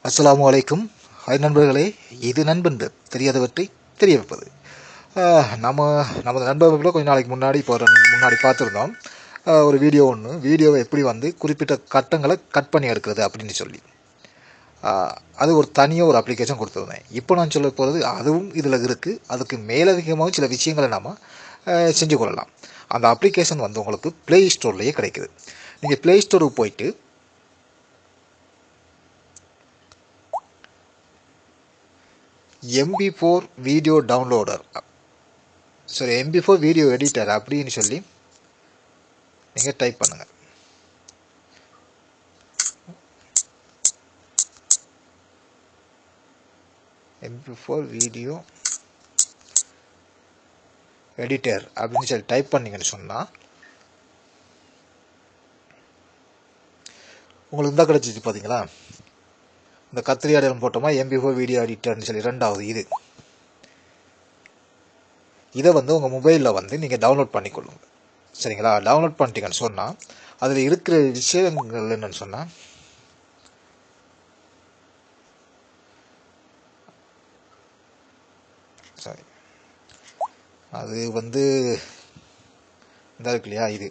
அஸ்ஸலாமு அலைக்கும். ஹாய் நண்பர்களே, இது நண்பன் தெரியாதவற்றை தெரிய வைப்பது. நமது நண்பர்களை கொஞ்ச நாளைக்கு முன்னாடி பார்த்துருந்தோம். ஒரு வீடியோவை எப்படி குறிப்பிட்ட கட்டங்களை கட் பண்ணி எடுக்கிறது அப்படின்னு சொல்லி அது ஒரு தனியாக ஒரு அப்ளிகேஷன் கொடுத்துருந்தேன். இப்போ நான் சொல்ல போகிறது அதுவும் இதில் இருக்குது. அதுக்கு மேலதிகமாக சில விஷயங்களை நாம் செஞ்சு கொள்ளலாம். அந்த அப்ளிகேஷன் உங்களுக்கு ப்ளே ஸ்டோர்லேயே கிடைக்குது. நீங்கள் ப்ளே ஸ்டோருக்கு போயிட்டு MP4 video downloader MP4 video editor அப்படின்னு சொல்லி நீங்கள் டைப் பண்ணுங்கள். MP4 வீடியோ எடிட்டர் அப்படின்னு சொல்லி டைப் பண்ணிங்கன்னு சொன்னால் உங்களுக்கு தான் கிடச்சிச்சு. பார்த்தீங்களா, இந்த கத்திரி அடையாளம் போட்டோமா MP4 வீடியோ எடிட்டர்னு சொல்லி ரெண்டாவது இதை உங்கள் மொபைலில் நீங்கள் டவுன்லோட் பண்ணிக்கொள்ளுங்க. சரிங்களா, டவுன்லோட் பண்ணிட்டீங்கன்னு சொன்னால் அதில் இருக்கிற விஷயங்கள் என்னன்னு சொன்னால் சாரி அது இந்த இருக்கு இல்லையா, இது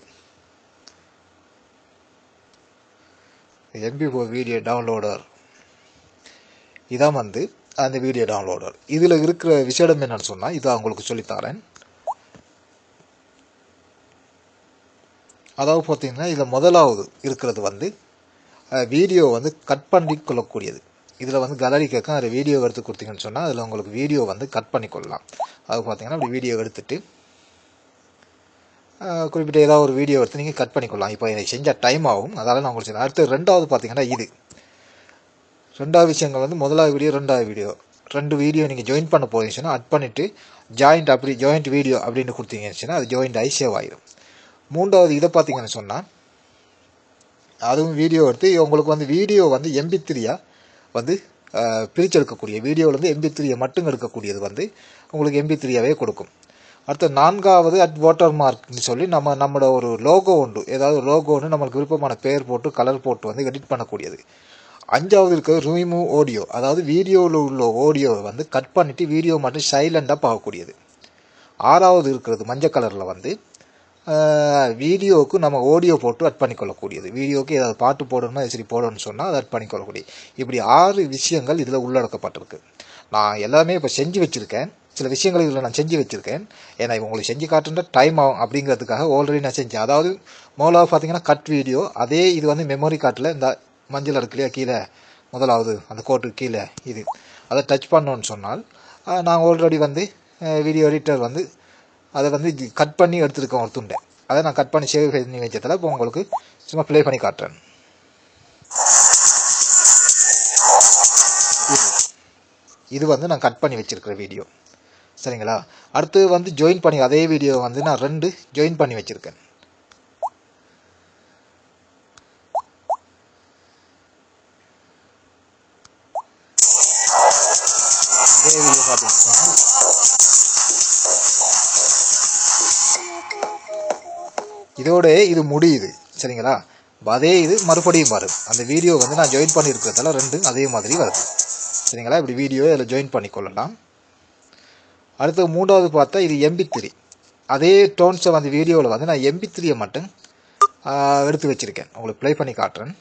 MP4 வீடியோ டவுன்லோடர். இதான் அந்த வீடியோ டவுன்லோடர். இதில் இருக்கிற விஷயம் என்னன்னு சொன்னால் இதை உங்களுக்கு சொல்லித்தரேன். அதாவது பார்த்தீங்கன்னா இதில் முதலாவது இருக்கிறது வீடியோ கட் பண்ணி கொள்ளக்கூடியது. இதில் கேலரி கேட்கும். அதில் வீடியோ எடுத்து கொடுத்தீங்கன்னு சொன்னால் அதில் உங்களுக்கு வீடியோ கட் பண்ணி கொள்ளலாம். அது பார்த்தீங்கன்னா அப்படி வீடியோ எடுத்துட்டு குறிப்பிட்ட ஏதாவது ஒரு வீடியோ எடுத்து நீங்கள் கட் பண்ணிக்கொள்ளலாம். இப்போ இதை செஞ்சால் டைம் ஆகும், அதனால் நான் உங்களுக்கு அடுத்து ரெண்டாவது பார்த்தீங்கன்னா ரெண்டாவது விஷயங்கள் முதலாவது வீடியோ ரெண்டு வீடியோ நீங்கள் ஜாயின் பண்ண போயிருந்துச்சுன்னா அட் பண்ணிவிட்டு ஜாயிண்ட் வீடியோ அப்படின்னு கொடுத்தீங்கன்னு அது ஜாயிண்ட் ஆகி சேவ் ஆகிடும். மூன்றாவது இதை பார்த்தீங்கன்னு சொன்னால் அதுவும் வீடியோ எடுத்து உங்களுக்கு வீடியோ MP3 பிரிச்செடுக்கக்கூடிய வீடியோவில் MP3 மட்டும் எடுக்கக்கூடியது உங்களுக்கு MP3 கொடுக்கும். அடுத்த நான்காவது வாட்டர் மார்க்னு சொல்லி நம்மளோட ஒரு லோகோ உண்டு, ஏதாவது லோகோ ஒன்று நம்மளுக்கு விருப்பமான பேர் போட்டு கலர் போட்டு எடிட் பண்ணக்கூடியது. அஞ்சாவது இருக்கிறது ரிமூவ் ஆடியோ, அதாவது வீடியோவில் உள்ள ஆடியோவை கட் பண்ணிவிட்டு வீடியோ மட்டும் சைலண்டாக பார்க்கக்கூடியது. ஆறாவது இருக்கிறது மஞ்சள் கலரில் வீடியோவுக்கு நம்ம ஆடியோ போட்டு அட் பண்ணிக்கொள்ளக்கூடியது. வீடியோவுக்கு ஏதாவது பாட்டு போடணும்னா சரி போடணும்னு சொன்னால் அதை அட் பண்ணிக்கொள்ளக்கூடியது. இப்படி 6 விஷயங்கள் இதில் உள்ளடக்கப்பட்டிருக்கு. நான் எல்லாமே இப்போ செஞ்சு வச்சுருக்கேன். சில விஷயங்கள் இதில் நான் செஞ்சு வச்சுருக்கேன். ஏன்னா உங்களுக்கு செஞ்சு காட்டுன்ற டைம் ஆகும் அப்படிங்கிறதுக்காக ஆல்ரெடி நான் செஞ்சேன். அதாவது முதலாவது பார்த்தீங்கன்னா கட் வீடியோ. அதே இது மெமரி கார்டில் இந்த மஞ்சள் இருக்கு இல்லையா, கீழே முதலாவது அந்த கோட்டுக்கு கீழே அதை டச் பண்ணோன்னு சொன்னால் நான் ஆல்ரெடி வீடியோ எடிட்டர் அதை கட் பண்ணி எடுத்துருக்கேன் ஒரு துண்டை. அதை நான் கட் பண்ணி சேவ் பண்ணி வச்சதில் இப்போ உங்களுக்கு சும்மா ப்ளே பண்ணி காட்டுறேன். இது நான் கட் பண்ணி வச்சிருக்கிற வீடியோ. சரிங்களா, அடுத்து ஜாயின் பண்ணி அதே வீடியோ நான் 2 ஜாயின் பண்ணி வச்சிருக்கேன். இதே வீடியோ பார்த்தீங்கன்னா இதோட இது முடியுது. சரிங்களா, அதே இது மறுபடியும் வரும். அந்த வீடியோ நான் ஜாயின் பண்ணியிருக்கிறதால 2 அதே மாதிரி வருது. சரிங்களா, இப்படி வீடியோவை அதில் ஜாயின் பண்ணிக்கொள்ளலாம். அடுத்து மூன்றாவது பார்த்தா இது MP3. அதே டோன்ஸை வீடியோவில் நான் MP3 மட்டும் எடுத்து வச்சுருக்கேன். உங்களுக்கு ப்ளே பண்ணி காட்டுறேன்.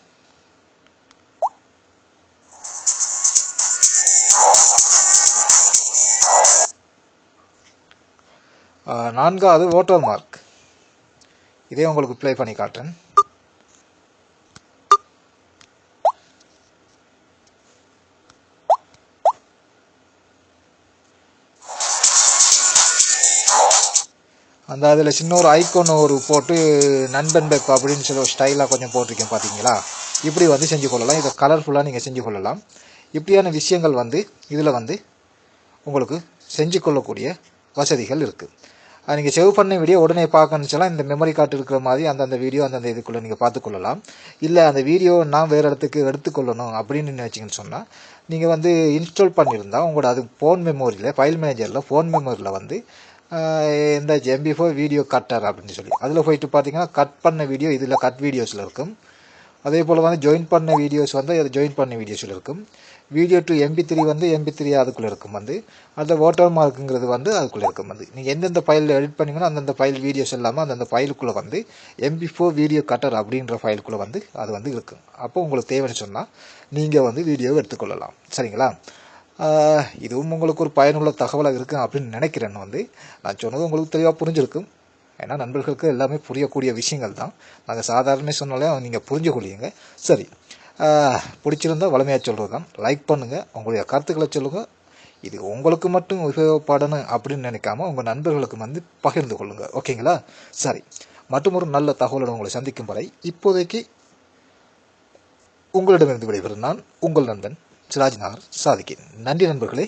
நான்காவது வாட்டர் மார்க். இதே உங்களுக்கு ப்ளே பண்ணி காட்டுறேன். அதில் சின்ன ஒரு ஐக்கோன் ஒரு போட்டு நண்பன் பெப் அப்படின்னு சொல்லி ஒரு ஸ்டைலாக கொஞ்சம் போட்டிருக்கேன். பார்த்தீங்களா, இப்படி செஞ்சு கொள்ளலாம். இதை கலர்ஃபுல்லாக நீங்கள் செஞ்சு கொள்ளலாம். இப்படியான விஷயங்கள் இதில் உங்களுக்கு செஞ்சு கொள்ளக்கூடிய வசதிகள் இருக்குது. நீங்கள் சேவ் பண்ண வீடியோ உடனே பார்க்கணுன்னு சொன்னால் இந்த மெமரி கார்டு இருக்கிற மாதிரி அந்தந்த வீடியோ அந்தந்த இதுக்குள்ளே நீங்கள் பார்த்துக்கொள்ளலாம். இல்லை அந்த வீடியோ நான் வேறு இடத்துக்கு எடுத்துக்கொள்ளணும் அப்படின்னு நினச்சிங்கன்னு சொன்னால் நீங்கள் இன்ஸ்டால் பண்ணியிருந்தால் உங்களோட அது ஃபோன் மெமோரியில் ஃபைல் மேனேஜரில் ஃபோன் மெமோரியில் இந்த MP4 வீடியோ கட்டர் அப்படின்னு சொல்லி அதில் போயிட்டு பார்த்தீங்கன்னா கட் பண்ண வீடியோ இதில் கட் வீடியோஸில் இருக்கும். அதே போல் வந்து ஜாயின் பண்ண வீடியோஸ் வந்து அது ஜாயின் பண்ண வீடியோஸில் இருக்கும். வீடியோ டு MP3 வந்து MP3 அதுக்குள்ளே இருக்கும் வந்து. அந்த வாட்டர் மார்க்குங்கிறது வந்து அதுக்குள்ளே இருக்கும் வந்து. நீங்கள் எந்தெந்த ஃபைலில் எடிட் பண்ணிங்கன்னா அந்தந்த ஃபைல் வீடியோஸ் எல்லாமே அந்தந்த ஃபைலுக்குள்ளே வந்து MP4 வீடியோ கட்டர் அப்படின்ற ஃபைலுக்குள்ளே வந்து அது வந்து இருக்கும். அப்போ உங்களுக்கு தேவைன்னு சொன்னால் நீங்கள் வந்து வீடியோவை எடுத்துக்கொள்ளலாம். சரிங்களா? இதுவும் உங்களுக்கு ஒரு பயனுள்ள தகவலாக இருக்கும் அப்படின்னு நினைக்கிறேன் வந்து. நான் சொன்னது உங்களுக்கு தெளிவாக புரிஞ்சிருக்கும். ஏன்னா நண்பர்களுக்கு எல்லாமே புரியக்கூடிய விஷயங்கள் தான். நாங்கள் சாதாரண சொன்னாலே நீங்கள் புரிஞ்சுக்கொள்ளிங்க. சரி, பிடிச்சிருந்தால் வளமையாக சொல்கிறது தான். லைக் பண்ணுங்கள், உங்களுடைய கருத்துக்களை சொல்லுங்கள். இது உங்களுக்கு மட்டும் உபயோகப்படணும் அப்படின்னு நினைக்காம உங்கள் நண்பர்களுக்கு வந்து பகிர்ந்து கொள்ளுங்கள். ஓகேங்களா? சரி, மற்றும் ஒரு நல்ல தகவலுடன் உங்களை சந்திக்கும் வரை இப்போதைக்கு உங்களிடமிருந்து விடைபெறும் நான் உங்கள் நண்பன் சிராஜ் நகர் சாதிக்கேன். நன்றி நண்பர்களே.